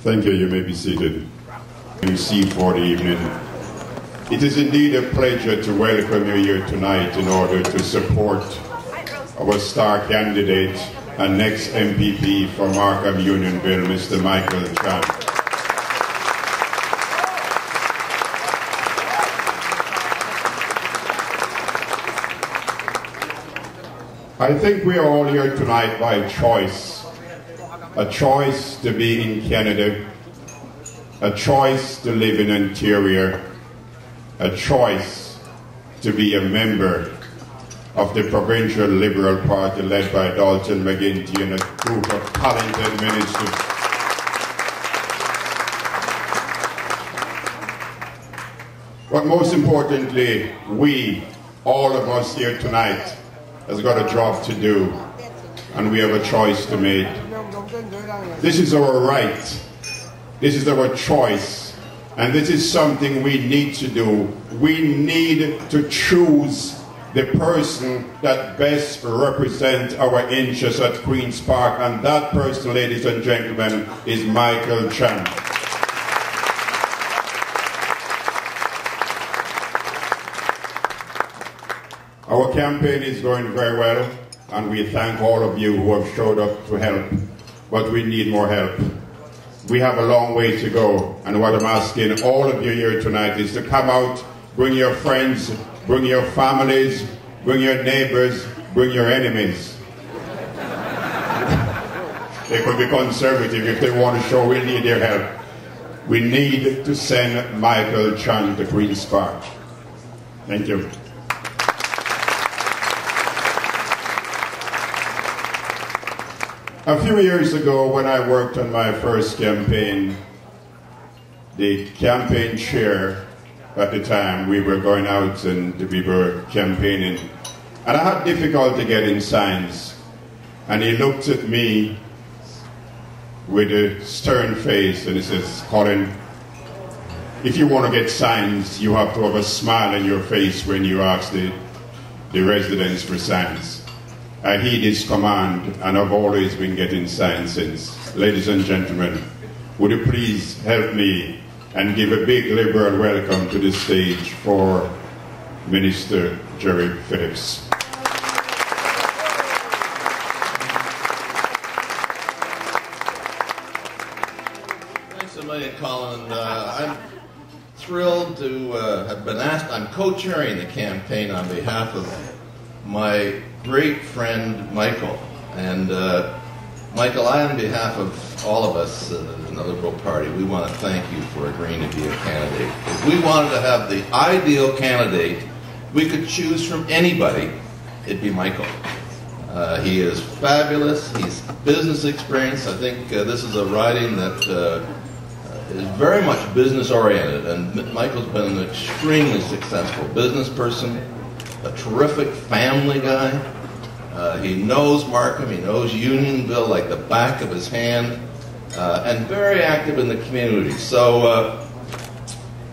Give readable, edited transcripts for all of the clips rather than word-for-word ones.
Thank you. You may be seated. MC for the evening. It is indeed a pleasure to welcome you here tonight in order to support our star candidate and next MPP for Markham Unionville, Mr. Michael Chan. I think we are all here tonight by choice. A choice to be in Canada, a choice to live in Ontario, a choice to be a member of the Provincial Liberal Party led by Dalton McGuinty and a group of talented ministers. But most importantly, we, all of us here tonight, has got a job to do, and we have a choice to make. This is our right, this is our choice, and this is something we need to do. We need to choose the person that best represents our interests at Queen's Park, and that person, ladies and gentlemen, is Michael Chan. Our campaign is going very well, and we thank all of you who have showed up to help, but we need more help. We have a long way to go, and what I'm asking all of you here tonight is to come out, bring your friends, bring your families, bring your neighbors, bring your enemies. They could be conservative if they want to show we need their help. We need to send Michael Chan to Queen's Park. Thank you. A few years ago, when I worked on my first campaign, the campaign chair at the time, we were going out and we were campaigning, and I had difficulty getting signs. And he looked at me with a stern face and he says, "Colin, if you want to get signs, you have to have a smile on your face when you ask the residents for signs." I heed his command, and I've always been getting signs since. Ladies and gentlemen, would you please help me and give a big liberal welcome to the stage for Minister Jerry Phillips. Thanks a million, Colin. I'm thrilled to have been asked. I'm co-chairing the campaign on behalf of my great friend Michael. And Michael, on behalf of all of us in the Liberal Party, we want to thank you for agreeing to be a candidate. If we wanted to have the ideal candidate we could choose from anybody, it'd be Michael. He is fabulous. He's business experience. I think this is a riding that is very much business oriented, and Michael's been an extremely successful business person, a terrific family guy. He knows Markham, he knows Unionville like the back of his hand, and very active in the community. So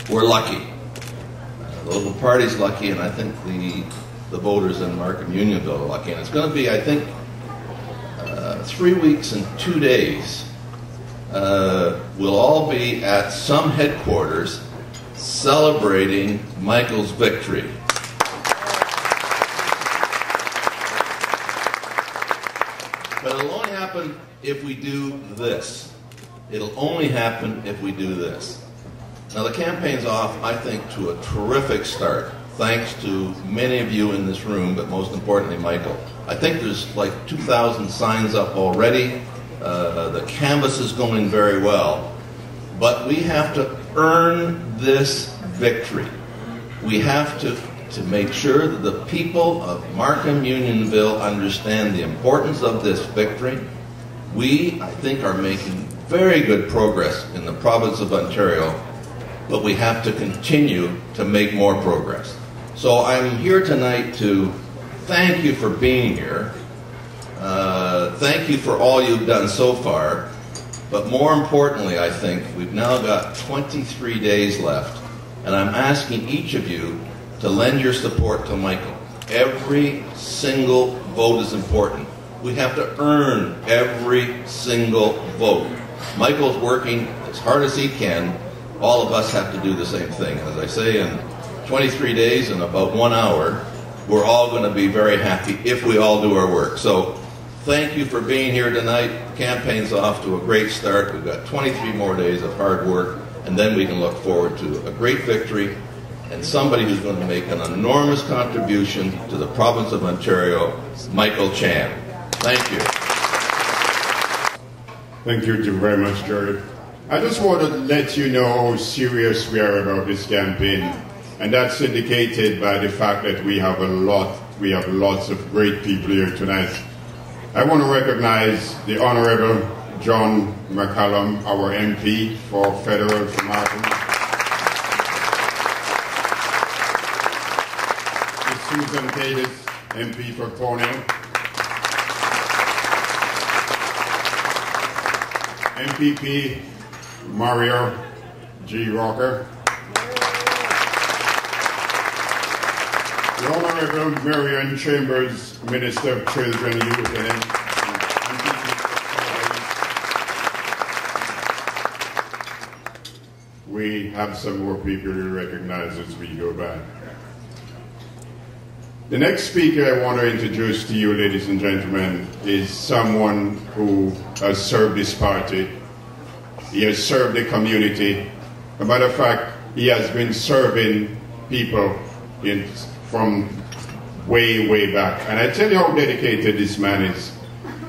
we're lucky. The Liberal Party's lucky, and I think the voters in Markham Unionville are lucky. And it's going to be, I think, 3 weeks and 2 days. We'll all be at some headquarters celebrating Michael's victory. But it'll only happen if we do this. It'll only happen if we do this. Now the campaign's off, I think, to a terrific start, thanks to many of you in this room, but most importantly, Michael. I think there's like 2,000 signs up already. The canvas is going very well. But we have to earn this victory. We have to make sure that the people of Markham Unionville understand the importance of this victory. We, I think, are making very good progress in the province of Ontario, but we have to continue to make more progress. So I'm here tonight to thank you for being here. Thank you for all you've done so far. But more importantly, I think, we've now got 23 days left, and I'm asking each of you to lend your support to Michael. Every single vote is important. We have to earn every single vote. Michael's working as hard as he can, all of us have to do the same thing. As I say, in 23 days and about 1 hour, we're all going to be very happy if we all do our work. So thank you for being here tonight. The campaign's off to a great start. We've got 23 more days of hard work, and then we can look forward to a great victory and somebody who's going to make an enormous contribution to the province of Ontario, Michael Chan. Thank you. Thank you very much, Jerry. I just want to let you know how serious we are about this campaign, and that's indicated by the fact that we have lots of great people here tonight. I want to recognize the Honorable John McCallum, our MP for Federal for Martin. Susan Davis, MP for Cornell. MPP Mario G. Rocker. The Honorable Marion Chambers, Minister of Children, Youth and we have some more people to recognize as we go by. The next speaker I want to introduce to you, ladies and gentlemen, is someone who has served this party. He has served the community. As a matter of fact, he has been serving people from way, way back. And I tell you how dedicated this man is.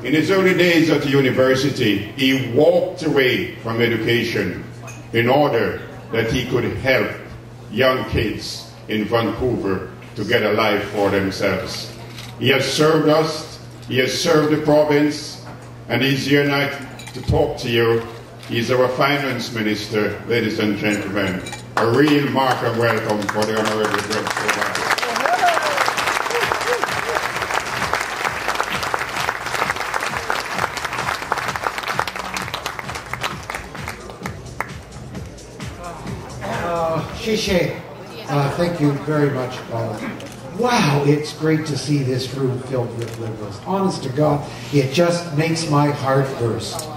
In his early days at the university, he walked away from education in order that he could help young kids in Vancouver to get a life for themselves. He has served us, he has served the province, and he's here tonight to talk to you. He's our finance minister, ladies and gentlemen. A real mark of welcome for the Honorable Greg Sobel. Thank you very much, Paula. Wow, it's great to see this room filled with Liberals. Honest to God, it just makes my heart burst.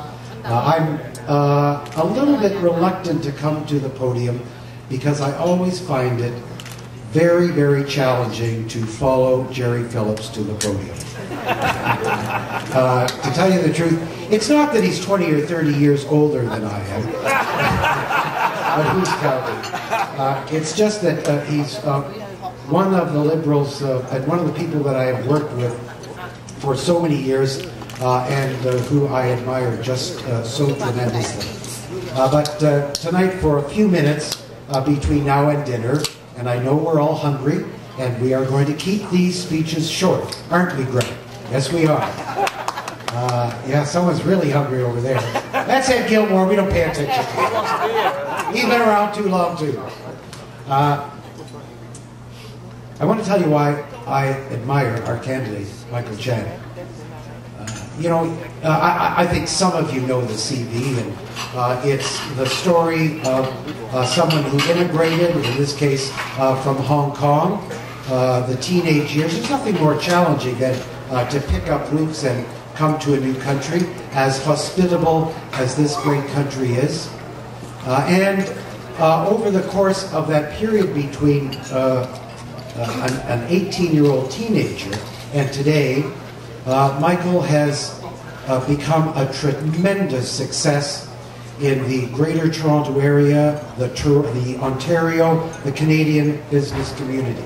I'm a little bit reluctant to come to the podium because I always find it very, very challenging to follow Jerry Phillips to the podium. To tell you the truth, it's not that he's 20 or 30 years older than I am. But who's counting? It's just that he's one of the Liberals, and one of the people that I have worked with for so many years, and who I admire just so tremendously. But tonight, for a few minutes between now and dinner, and I know we're all hungry, and we are going to keep these speeches short, aren't we, Greg? Yes, we are. Yeah, someone's really hungry over there. That's Ed Gilmore. We don't pay attention to him. He's been around too long, too. I want to tell you why I admire our candidate, Michael Chan. I think some of you know the CV, and it's the story of someone who immigrated, in this case from Hong Kong, the teenage years. There's nothing more challenging than to pick up roots and come to a new country, as hospitable as this great country is. And over the course of that period between an 18-year-old teenager and today, Michael has become a tremendous success in the Greater Toronto area, the Ontario, the Canadian business community.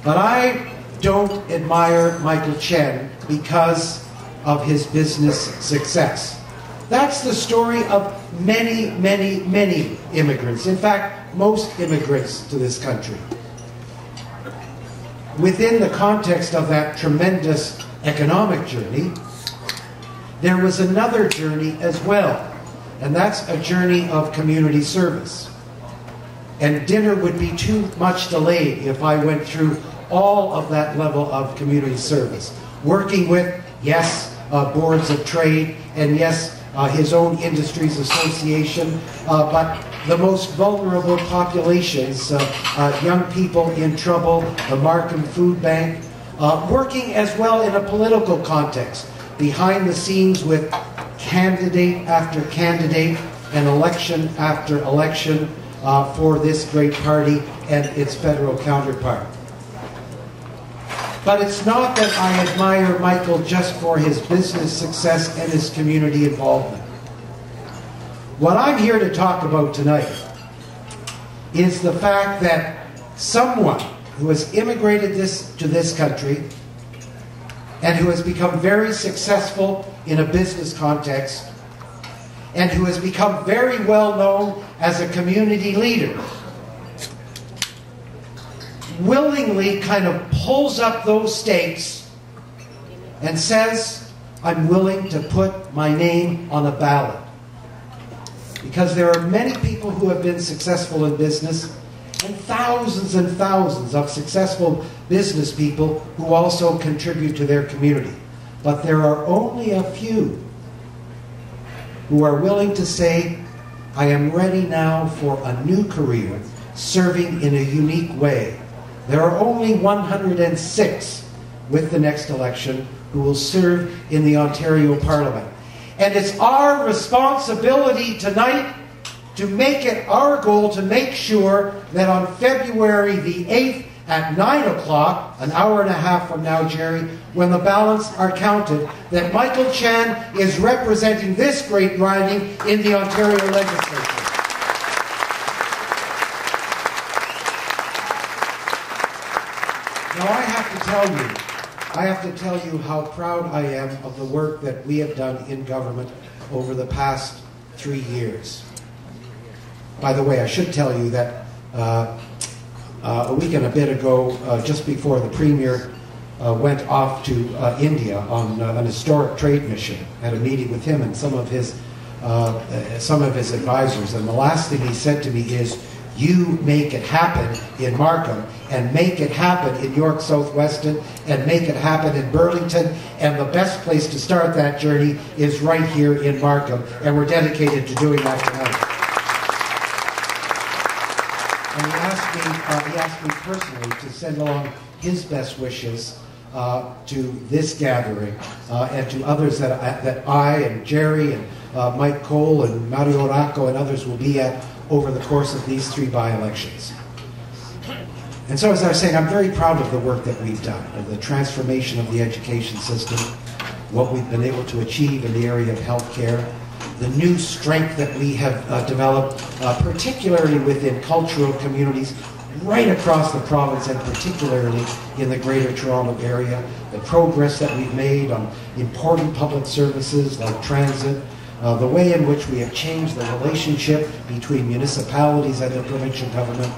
But I don't admire Michael Chen because of his business success. That's the story of many, many, many immigrants. In fact, most immigrants to this country. Within the context of that tremendous economic journey, there was another journey as well, and that's a journey of community service. And dinner would be too much delayed if I went through all of that level of community service. Working with, yes, boards of trade, and yes, his own industries association, but the most vulnerable populations, young people in trouble, the Markham Food Bank, working as well in a political context, behind the scenes with candidate after candidate, and election after election for this great party and its federal counterpart. But it's not that I admire Michael just for his business success and his community involvement. What I'm here to talk about tonight is the fact that someone who has immigrated to this country and who has become very successful in a business context and who has become very well known as a community leader willingly kind of pulls up those stakes and says, I'm willing to put my name on a ballot. Because there are many people who have been successful in business and thousands of successful business people who also contribute to their community. But there are only a few who are willing to say, I am ready now for a new career, serving in a unique way. There are only 106 with the next election who will serve in the Ontario Parliament. And it's our responsibility tonight to make it our goal to make sure that on February the 8th at 9 o'clock, an hour and a half from now, Jerry, when the ballots are counted, that Michael Chan is representing this great riding in the Ontario legislature. Now I have to tell you how proud I am of the work that we have done in government over the past 3 years. By the way, I should tell you that a week and a bit ago, just before the Premier went off to India on an historic trade mission, had a meeting with him and some of his advisors, and the last thing he said to me is, you make it happen in Markham, and make it happen in York South-Weston, and make it happen in Burlington, and the best place to start that journey is right here in Markham, and we're dedicated to doing that tonight. And he asked me personally to send along his best wishes to this gathering and to others that I and Jerry and Mike Cole and Mario Racco and others will be at over the course of these 3 by-elections. And so, as I was saying, I'm very proud of the work that we've done, of the transformation of the education system, what we've been able to achieve in the area of healthcare, the new strength that we have developed, particularly within cultural communities right across the province, and particularly in the Greater Toronto area, the progress that we've made on important public services like transit, the way in which we have changed the relationship between municipalities and the provincial government.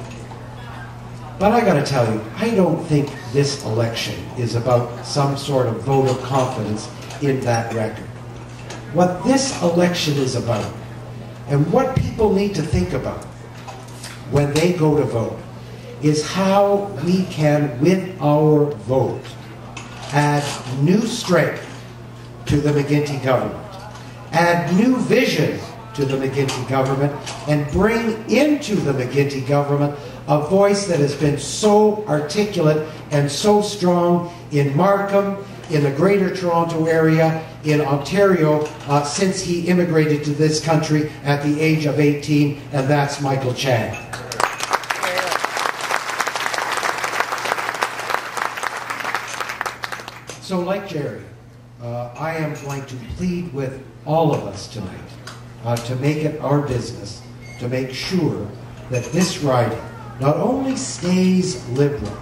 But I got to tell you, I don't think this election is about some sort of vote of confidence in that record. What this election is about, and what people need to think about when they go to vote, is how we can, with our vote, add new strength to the McGuinty government, add new vision to the McGuinty government, and bring into the McGuinty government a voice that has been so articulate and so strong in Markham, in the Greater Toronto area, in Ontario, since he immigrated to this country at the age of 18, and that's Michael Chan. So like Jerry, I am going to plead with all of us tonight to make it our business to make sure that this riding not only stays liberal,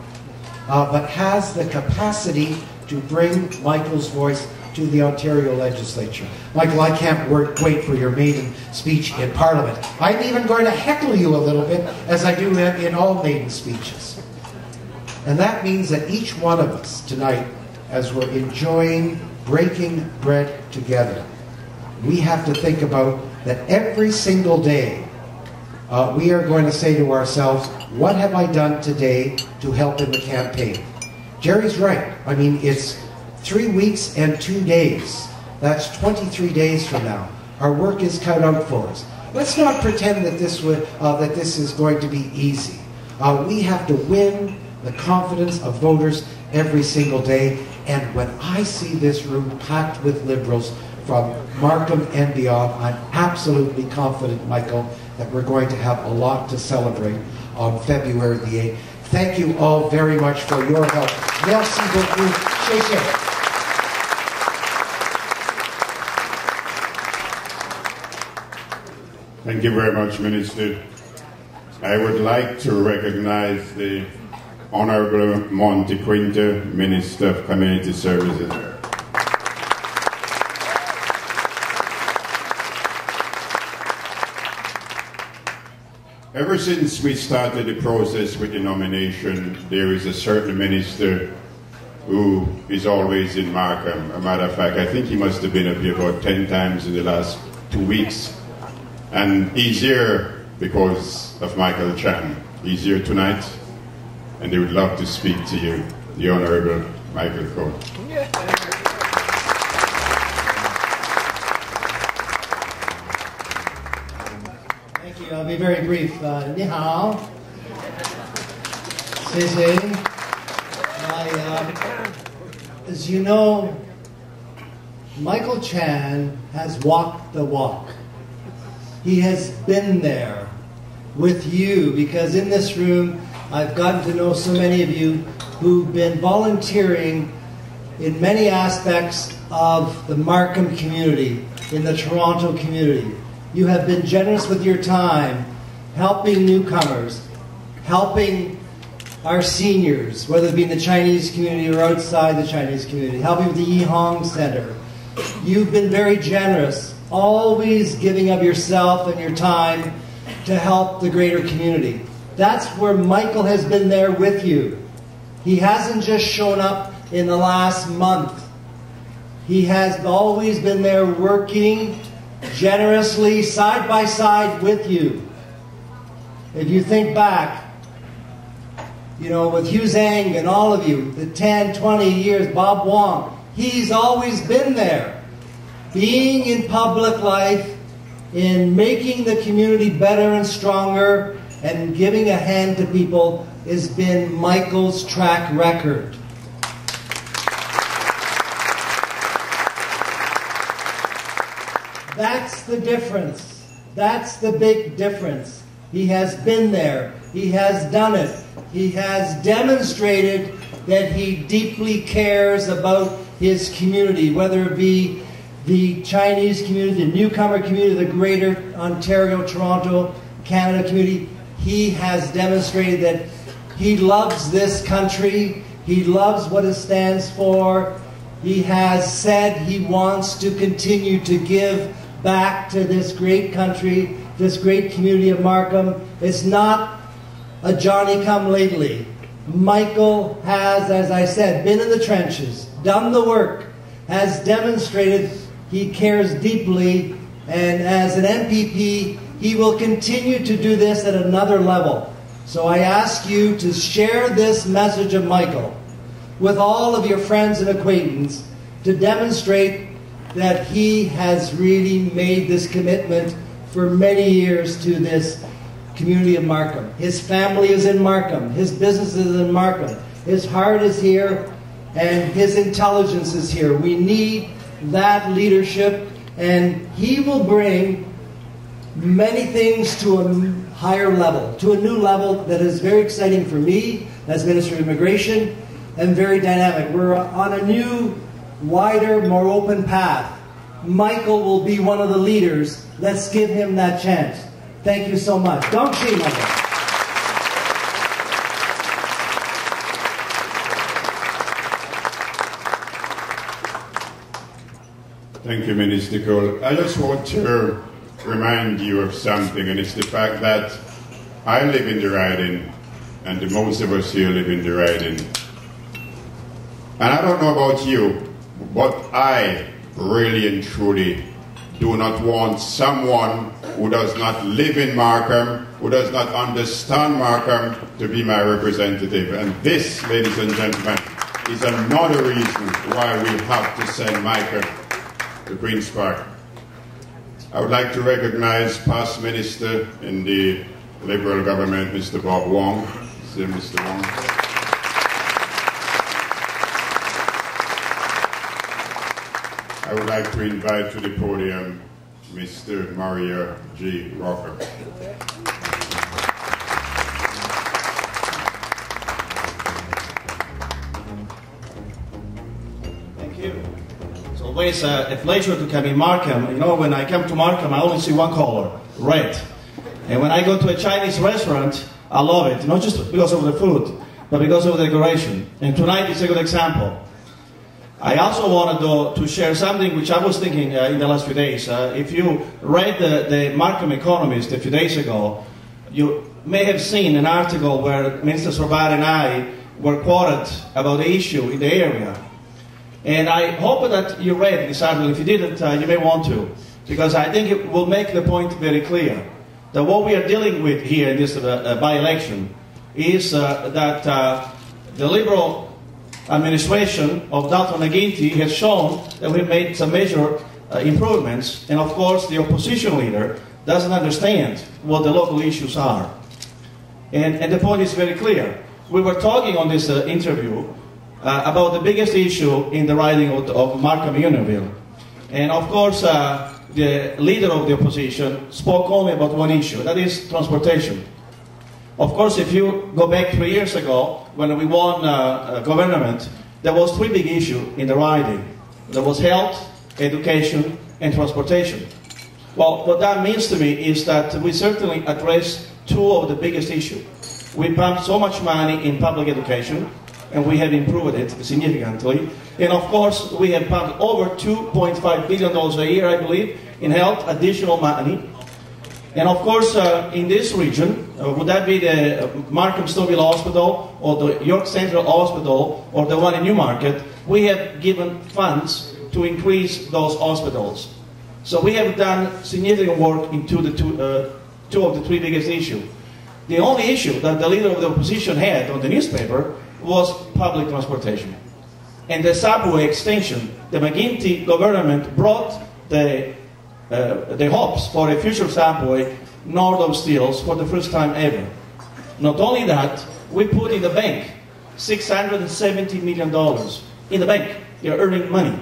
but has the capacity to bring Michael's voice to the Ontario legislature. Michael, I can't wait for your maiden speech in Parliament. I'm even going to heckle you a little bit, as I do in all maiden speeches. And that means that each one of us tonight, as we're enjoying breaking bread together, we have to think about that every single day we are going to say to ourselves, what have I done today to help in the campaign? Jerry's right. I mean, it's 3 weeks and 2 days. That's 23 days from now. Our work is cut out for us. Let's not pretend that this is going to be easy. We have to win the confidence of voters every single day. And when I see this room packed with Liberals from Markham and beyond. I'm absolutely confident, Michael, that we're going to have a lot to celebrate on February the 8th. Thank you all very much for your help. Merci beaucoup. 谢谢. Thank you very much, Minister. I would like to recognize the Honorable Monty Quinter, Minister of Community Services. Ever since we started the process with the nomination, there is a certain minister who is always in Markham. A matter of fact, I think he must have been up here about 10 times in the last 2 weeks. And he's here because of Michael Chan. He's here tonight, and they would love to speak to you, the Honorable Michael Coe. Thank you. I'll be very brief. 你好，谢谢。As you know, Michael Chan has walked the walk. He has been there with you, because in this room I've gotten to know so many of you who've been volunteering in many aspects of the Markham community, in the Toronto community. You have been generous with your time, helping newcomers, helping our seniors, whether it be in the Chinese community or outside the Chinese community, helping with the Yi Hong Center. You've been very generous, always giving of yourself and your time to help the greater community. That's where Michael has been there with you. He hasn't just shown up in the last month. He has always been there working generously, side by side with you. If you think back, with Hugh Zhang and all of you, the 10, 20 years, Bob Wong, he's always been there. Being in public life, in making the community better and stronger, and giving a hand to people has been Michael's track record. That's the difference. That's the big difference. He has been there. He has done it. He has demonstrated that he deeply cares about his community, whether it be the Chinese community, the newcomer community, the greater Ontario, Toronto, Canada community. He has demonstrated that he loves this country. He loves what it stands for. He has said he wants to continue to give back to this great country, this great community of Markham. It's not a Johnny-come-lately. Michael has, as I said, been in the trenches, done the work, has demonstrated he cares deeply, and as an MPP, he will continue to do this at another level. So I ask you to share this message of Michael with all of your friends and acquaintances to demonstrate that he has really made this commitment for many years to this community of Markham. His family is in Markham. His business is in Markham. His heart is here, and his intelligence is here. We need that leadership, and he will bring many things to a higher level, to a new level that is very exciting for me as Minister of Immigration, and very dynamic. We're on a new, wider, more open path. Michael will be one of the leaders. Let's give him that chance. Thank you so much. Don't cheat, Michael. Thank you, Minister Cole. I just want to remind you of something, and it's the fact that I live in the riding, and the most of us here live in the riding. And I don't know about you, but I really and truly do not want someone who does not live in Markham, who does not understand Markham, to be my representative. And this, ladies and gentlemen, is another reason why we have to send Michael to Queen's Park. I would like to recognize past minister in the Liberal government, Mr. Bob Wong. Mr. Wong. I would like to invite to the podium Mr. Maria G. Rocker. Thank you. It's always a pleasure to come in Markham. You know, when I come to Markham, I only see one color, red. And when I go to a Chinese restaurant, I love it, not just because of the food, but because of the decoration. And tonight is a good example. I also wanted to share something which I was thinking in the last few days. If you read the Markham Economist a few days ago, you may have seen an article where Minister Sorbar and I were quoted about the issue in the area. And I hope that you read this article. If you didn't, you may want to, because I think it will make the point very clear that what we are dealing with here in this by-election is that the Liberal administration of Dalton McGuinty has shown that we've made some major improvements, and of course the opposition leader doesn't understand what the local issues are. And the point is very clear. We were talking on this interview about the biggest issue in the riding of Markham-Unionville. And of course the leader of the opposition spoke only about one issue, that is transportation. Of course, if you go back 3 years ago, when we won government, there was three big issues in the riding. There was health, education, and transportation. Well, what that means to me is that we certainly addressed two of the biggest issues. We pumped so much money in public education, and we have improved it significantly. And of course, we have pumped over $2.5 billion a year, I believe, in health, additional money. And of course, in this region, would that be the Markham Stouffville Hospital, or the York Central Hospital, or the one in Newmarket, we have given funds to increase those hospitals. So we have done significant work into the two of the three biggest issues. The only issue that the leader of the opposition had on the newspaper was public transportation. And the subway extension, the McGuinty government brought the hopes for a future subway north of Steeles for the first time ever. Not only that, we put in the bank $670 million in the bank. They're earning money.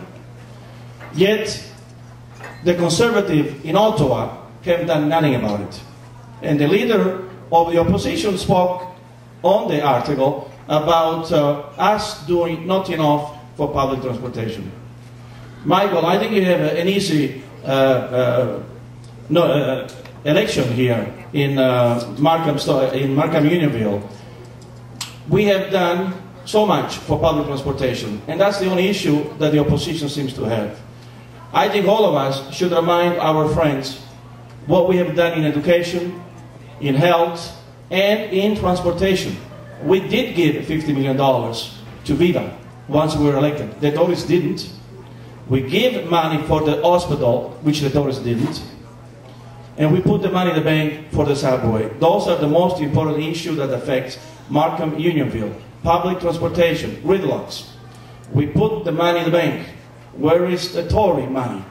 Yet, the Conservative in Ottawa have done nothing about it. And the leader of the opposition spoke on the article about us doing not enough for public transportation. Michael, I think you have an easy election here in Markham-Unionville. We have done so much for public transportation, and that's the only issue that the opposition seems to have. I think all of us should remind our friends what we have done in education, in health, and in transportation. We did give $50 million to Viva once we were elected. The Tories didn't. We gave money for the hospital, which the Tories didn't. And we put the money in the bank for the subway. Those are the most important issues that affect Markham-Unionville. Public transportation, gridlocks. We put the money in the bank. Where is the Tory money?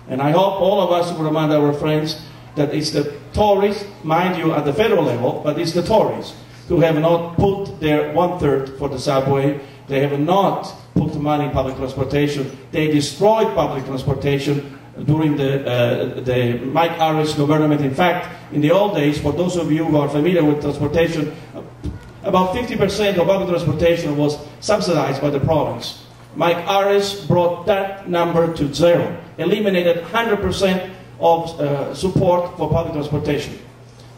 And I hope all of us will remind our friends that it's the Tories, mind you, at the federal level, but it's the Tories who have not put their 1/3 for the subway. They have not put money in public transportation. They destroyed public transportation during the Mike Harris government. In fact, in the old days, for those of you who are familiar with transportation, about 50% of public transportation was subsidized by the province. Mike Harris brought that number to zero, eliminated 100% of support for public transportation.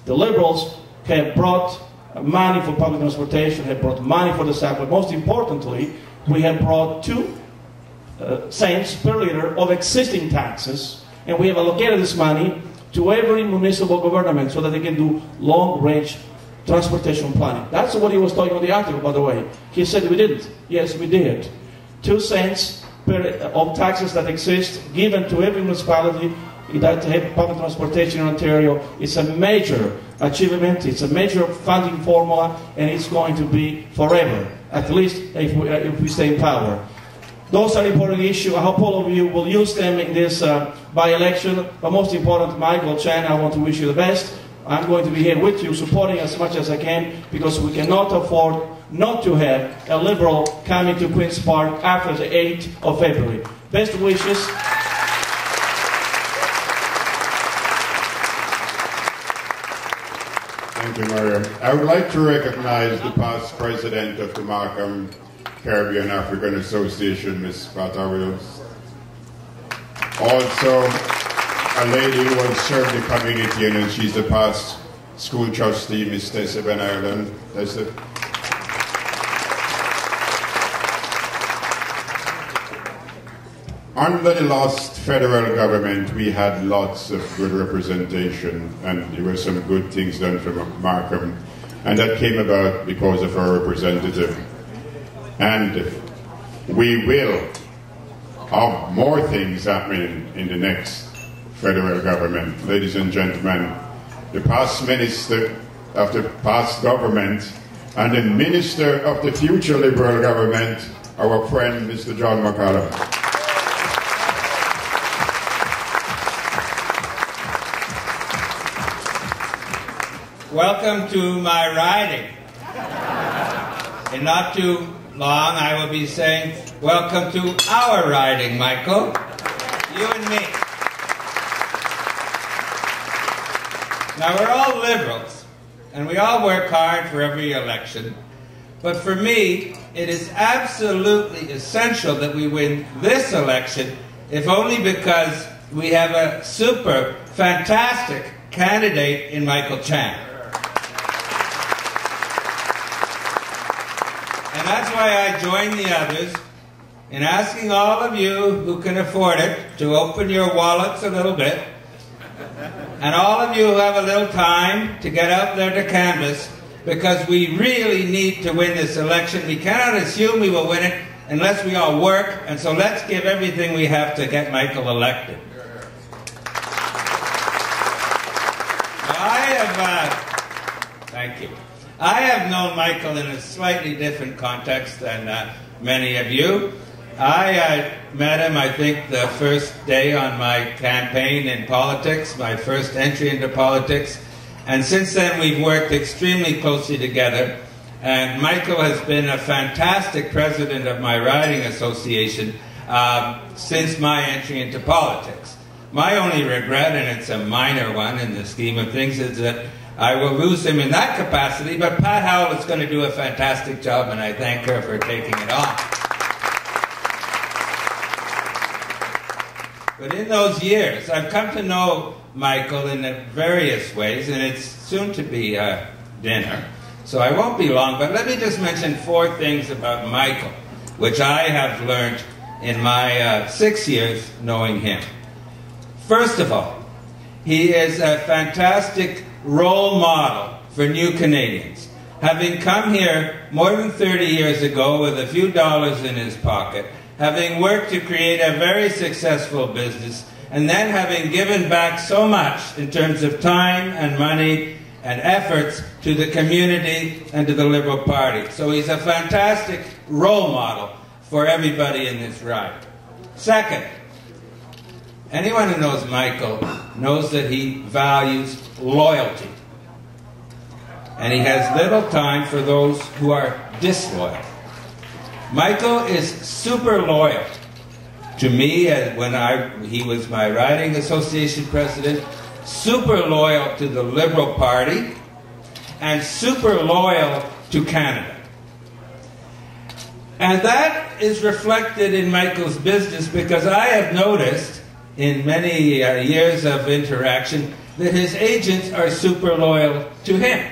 The Liberals have brought money for public transportation, have brought money for the subway. Most importantly, we have brought 2 cents per liter of existing taxes, and we have allocated this money to every municipal government so that they can do long-range transportation planning. That's what he was talking about the article, by the way. He said we didn't. Yes, we did. 2 cents of taxes that exist given to every municipality that have public transportation in Ontario. It's a major achievement, it's a major funding formula, and it's going to be forever, at least if we stay in power. Those are important issues. I hope all of you will use them in this by-election. But most important, Michael Chan, I want to wish you the best. I'm going to be here with you, supporting as much as I can, because we cannot afford not to have a Liberal coming to Queen's Park after the 8th of February. Best wishes. Thank you, Maria. I would like to recognize the past president of the Markham Caribbean African Association, Ms. Pata Wills. Also, a lady who has served the community, and she's the past school trustee, Ms. Tessa Ben Ireland. Tessa. Under the last federal government, we had lots of good representation, and there were some good things done from Markham, and that came about because of our representative. And we will have more things happening in the next federal government. Ladies and gentlemen, the past minister of the past government and the minister of the future Liberal government, our friend Mr. John McCallum. Welcome to my riding. In not too long, I will be saying, welcome to our riding, Michael. You and me. Now, we're all liberals, and we all work hard for every election. But for me, it is absolutely essential that we win this election, if only because we have a super, fantastic candidate in Michael Chan. And that's why I join the others in asking all of you who can afford it to open your wallets a little bit, and all of you who have a little time to get out there to canvass, because we really need to win this election. We cannot assume we will win it unless we all work, and so let's give everything we have to get Michael elected. Thank you. I have known Michael in a slightly different context than many of you. I met him, I think, the first day on my campaign in politics, my first entry into politics. And since then, we've worked extremely closely together. And Michael has been a fantastic president of my riding association since my entry into politics. My only regret, and it's a minor one in the scheme of things, is that I will lose him in that capacity, but Pat Howell is going to do a fantastic job, and I thank her for taking it on. But in those years, I've come to know Michael in various ways, and it's soon to be dinner, so I won't be long, but let me just mention 4 things about Michael, which I have learned in my 6 years knowing him. First of all, he is a fantastic role model for new Canadians. Having come here more than 30 years ago with a few dollars in his pocket, having worked to create a very successful business, and then having given back so much in terms of time and money and efforts to the community and to the Liberal Party. So he's a fantastic role model for everybody in this ride. Second, anyone who knows Michael knows that he values loyalty. And he has little time for those who are disloyal. Michael is super loyal to me when he was my riding association president, super loyal to the Liberal Party, and super loyal to Canada. And that is reflected in Michael's business, because I have noticed in many years of interaction that his agents are super loyal to him.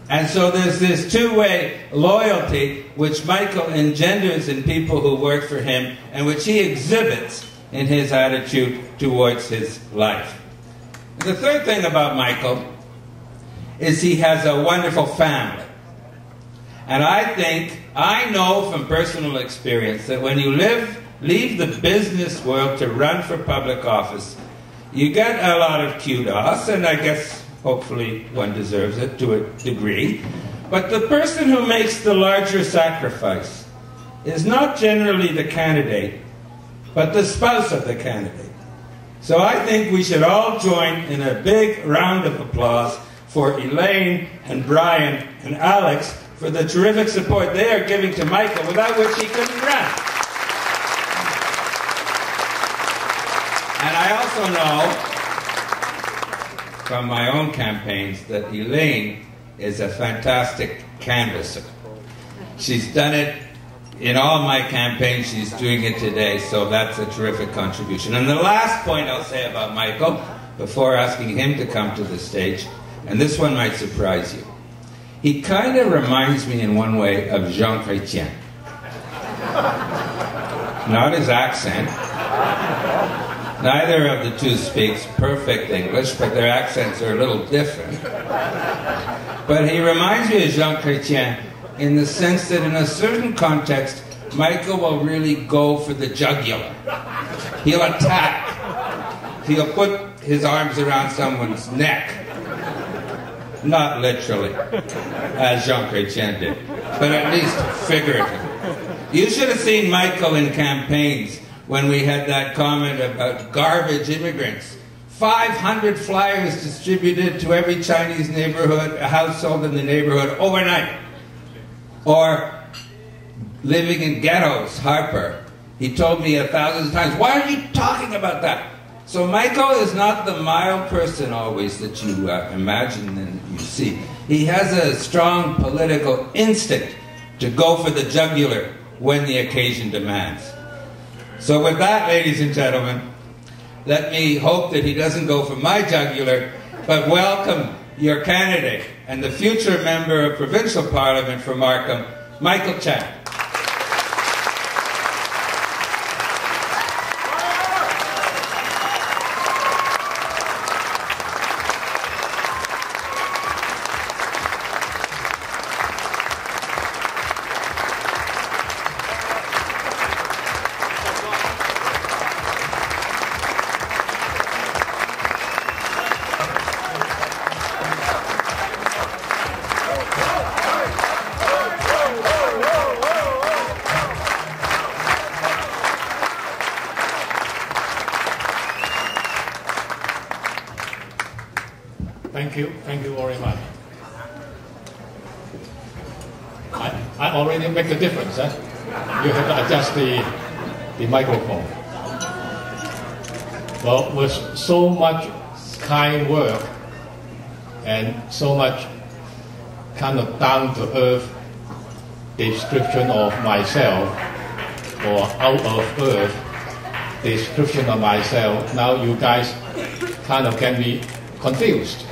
And so there's this two-way loyalty which Michael engenders in people who work for him, and which he exhibits in his attitude towards his life. The third thing about Michael is he has a wonderful family. And I know from personal experience that when you leave the business world to run for public office, you get a lot of kudos, and I guess hopefully one deserves it to a degree. But the person who makes the larger sacrifice is not generally the candidate, but the spouse of the candidate. So I think we should all join in a big round of applause for Elaine and Brian and Alex for the terrific support they are giving to Michael, without which he couldn't run. And I also know from my own campaigns that Elaine is a fantastic canvasser. She's done it in all my campaigns. She's doing it today, so that's a terrific contribution. And the last point I'll say about Michael, before asking him to come to the stage, and this one might surprise you. He kind of reminds me in one way of Jean Chrétien. Not his accent. Neither of the two speaks perfect English, but their accents are a little different. But he reminds me of Jean Chrétien in the sense that in a certain context, Michael will really go for the jugular. He'll attack. He'll put his arms around someone's neck. Not literally, as Jean Chrétien did, but at least figuratively. You should have seen Michael in campaigns when we had that comment about garbage immigrants. 500 flyers distributed to every Chinese neighborhood, a household in the neighborhood overnight. Or living in ghettos, Harper. He told me 1,000 times, why are you talking about that? So Michael is not the mild person always that you imagine and you see. He has a strong political instinct to go for the jugular when the occasion demands. So with that, ladies and gentlemen, let me hope that he doesn't go for my jugular, but welcome your candidate and the future member of Provincial Parliament for Markham, Michael Chan. Thank you very much. I already make the difference. You have to adjust the microphone. Well, with so much kind work and so much kind of down-to-earth description of myself, or out-of-earth description of myself, now you guys kind of can be confused.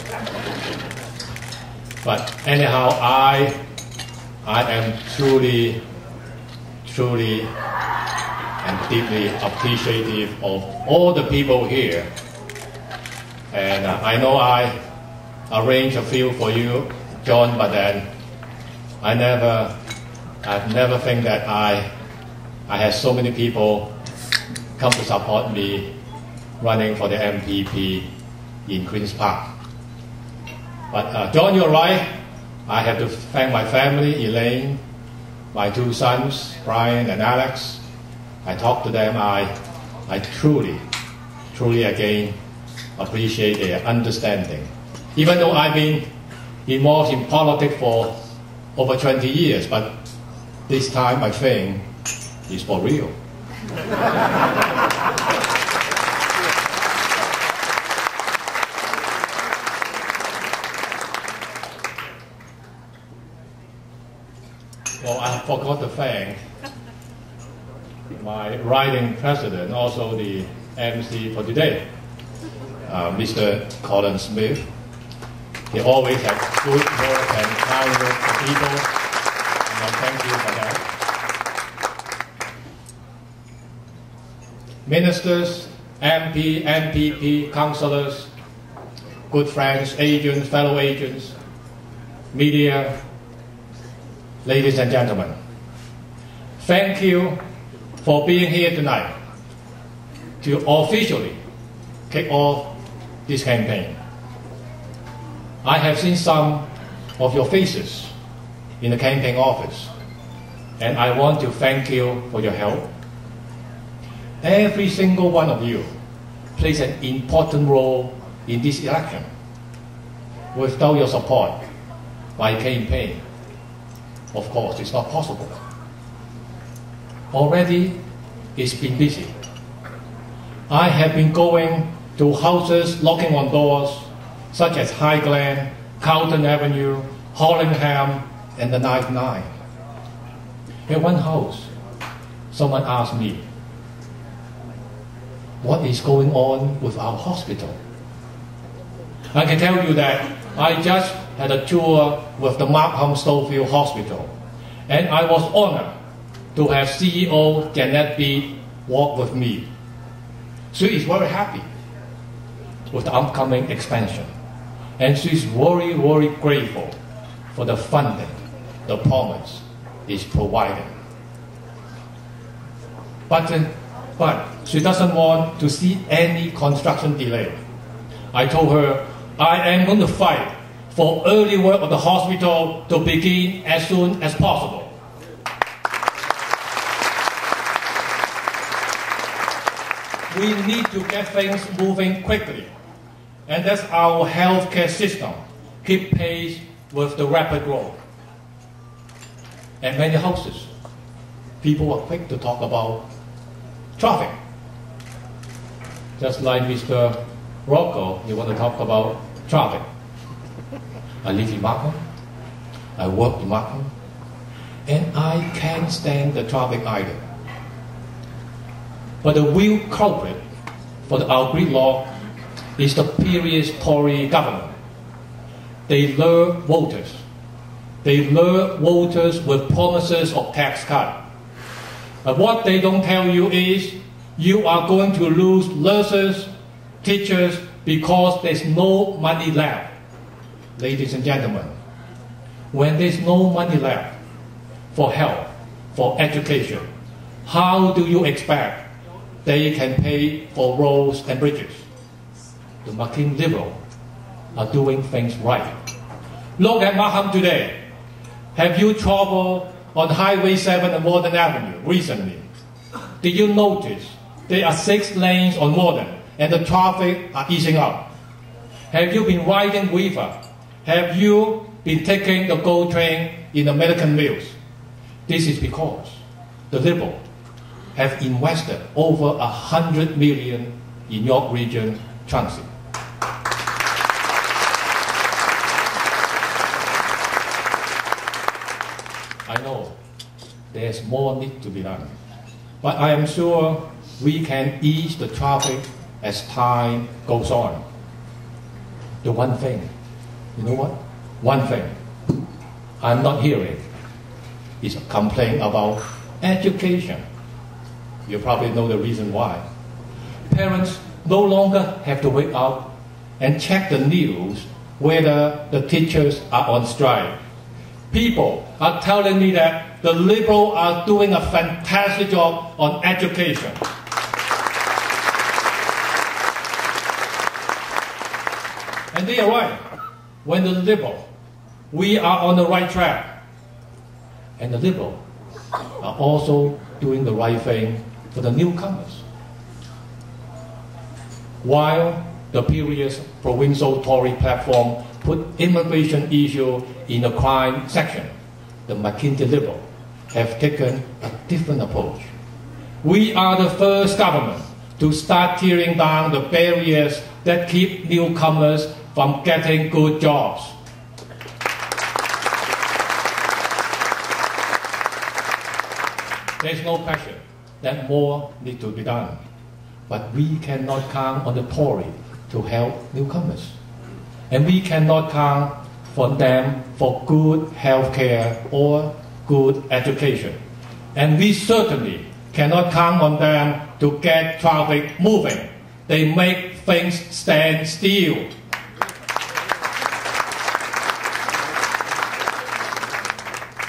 But anyhow, I am truly and deeply appreciative of all the people here. And I know I arranged a few for you, John, but then I've never think that I had so many people come to support me running for the MPP in Queen's Park. But John, you're right. I have to thank my family, Elaine, my two sons, Brian and Alex. I talked to them. I truly again appreciate their understanding. Even though I've been involved in politics for over 20 years, but this time I think it's for real. Well, I forgot to thank my riding president, also the MC for today, Mr. Colin Smith. He always has good work and kind work for people, and I thank you for that. Ministers, MP, MPP, councillors, good friends, agents, fellow agents, media, ladies and gentlemen, thank you for being here tonight to officially kick off this campaign. I have seen some of your faces in the campaign office, and I want to thank you for your help. Every single one of you plays an important role in this election. Without your support, my campaign, of course, it's not possible. Already, it's been busy. I have been going to houses, knocking on doors, such as Highland, Carlton Avenue, Hollingham, and the 99. At one house, someone asked me, what is going on with our hospital? I can tell you that I just had a tour with the Markham Schofield Hospital, and I was honored to have CEO Janet B. walk with me. She is very happy with the upcoming expansion, and she is very, very grateful for the funding the province is providing. But she doesn't want to see any construction delay. I told her I am going to fight for early work of the hospital to begin as soon as possible. We need to get things moving quickly, and that's our healthcare system keep pace with the rapid growth. At many houses, people are quick to talk about traffic. Just like Mr. Rocco, you want to talk about traffic. I live in Markham, I work in Markham, and I can't stand the traffic either. But the real culprit for our gridlock is the previous Tory government. They lure voters. They lure voters with promises of tax cut. But what they don't tell you is you are going to lose nurses, teachers, because there's no money left. Ladies and gentlemen, when there's no money left for health, for education, how do you expect they can pay for roads and bridges? The McCain Liberals are doing things right. Look at Markham today. Have you traveled on Highway 7 and Warden Avenue recently? Did you notice there are 6 lanes on Warden and the traffic are easing up? Have you been riding River? Have you been taking the GO train in American Mills? This is because the Liberals have invested over $100 million in York Region Transit. I know there's more need to be done, but I am sure we can ease the traffic as time goes on. The one thing, you know what? One thing I'm not hearing is a complaint about education. You probably know the reason why. Parents no longer have to wake up and check the news whether the teachers are on strike. People are telling me that the Liberals are doing a fantastic job on education. And they are right. When the Liberals, we are on the right track. And the Liberals are also doing the right thing for the newcomers. While the previous provincial Tory platform put immigration issue in the crime section, the McKinsey Liberals have taken a different approach. We are the first government to start tearing down the barriers that keep newcomers from getting good jobs. There's no question that more needs to be done, but we cannot count on the Tory to help newcomers. And we cannot count on them for good health care or good education. And we certainly cannot count on them to get traffic moving. They make things stand still.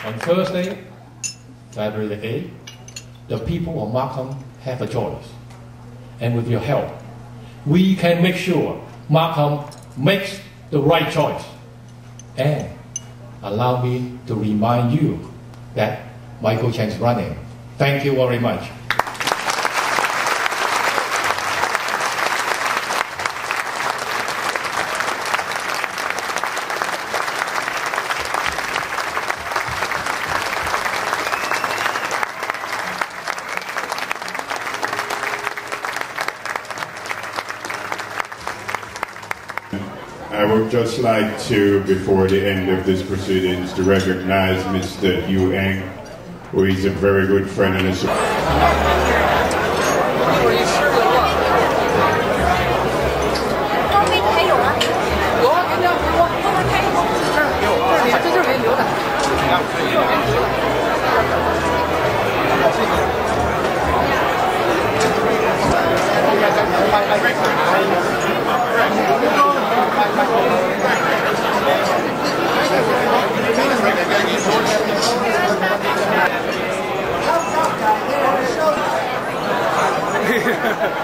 On Thursday, February 8th, the people of Markham have a choice. And with your help, we can make sure Markham makes the right choice. And allow me to remind you that Michael Chen is running. Thank you very much. I would just like to, before the end of this proceedings, to recognize Mr. Yu Eng, who is a very good friend and a Ha ha ha.